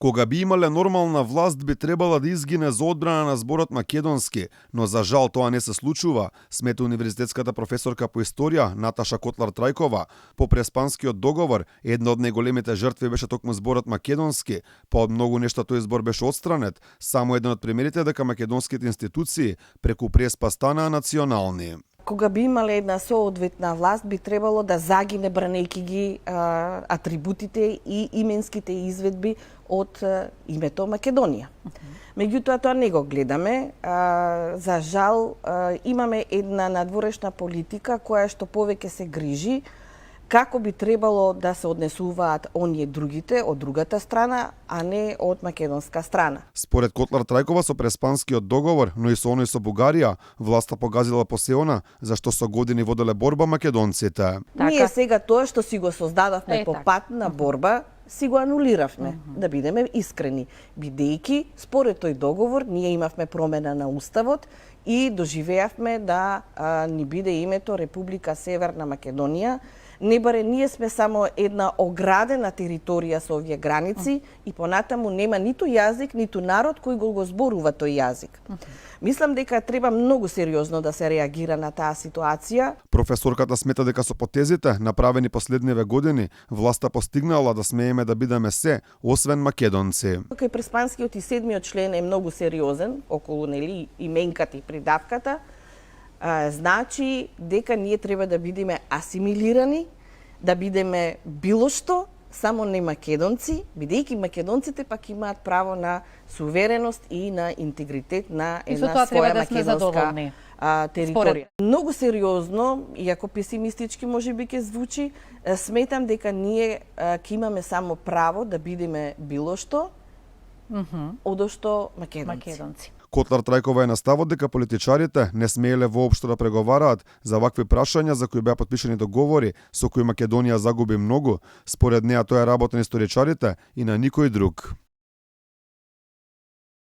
Кога би имале нормална власт, би требала да изгине за одбрана на зборот македонски, но за жал тоа не се случува, смета универзитетската професорка по историја Наташа Котлар-Трајкова. По Преспанскиот договор, една од најголемите жртви беше токму зборот македонски, па од многу нешта тој збор беше отстранет, само еден од примерите дека македонските институции преку Преспа станаа национални. Кога би имале една соодветна власт, би требало да загине бранејќи ги атрибутите и именските изведби од името Македонија. Меѓутоа, тоа не го гледаме. За жал, имаме една надворешна политика која што повеќе се грижи како би требало да се однесуваат оние другите од другата страна, а не од македонска страна. Според Котлар-Трајкова со Преспанскиот договор, но и со оној со Бугарија, власта погазила по се она за што со години воделе борба македонците. Ние сега тоа што си го создадовме по пат на борба, си го анулиравме, да бидеме искрени. Бидејќи, според тој договор, ние имавме промена на уставот и доживеавме да ни биде името Република Северна Македонија. Не баре ние сме само една оградена територија со овие граници и понатаму нема ниту јазик, ниту народ кој го зборува тој јазик. Мислам дека треба многу сериозно да се реагира на таа ситуација. Професорката смета дека со потезите направени последниве години, власта постигнала да смееме да бидеме се, освен македонци. Кај Преспанскиот и 7-миот член е многу сериозен околу нели именката и придавката. Значи дека ние треба да бидеме асимилирани, да бидеме било што, само не македонци, бидејќи македонците пак имаат право на сувереност и на интегритет на една своја македонска територија. Многу сериозно, иако песимистички можеби ќе звучи, сметам дека ние ќе имаме само право да бидеме било што, одошто македонци. Котлар-Трајкова е на ставот дека политичарите не смееле воопшто да преговараат за вакви прашања за кои беа потпишани договори со кои Македонија загуби многу. Според неа тоа е работа на историчарите и на никој друг.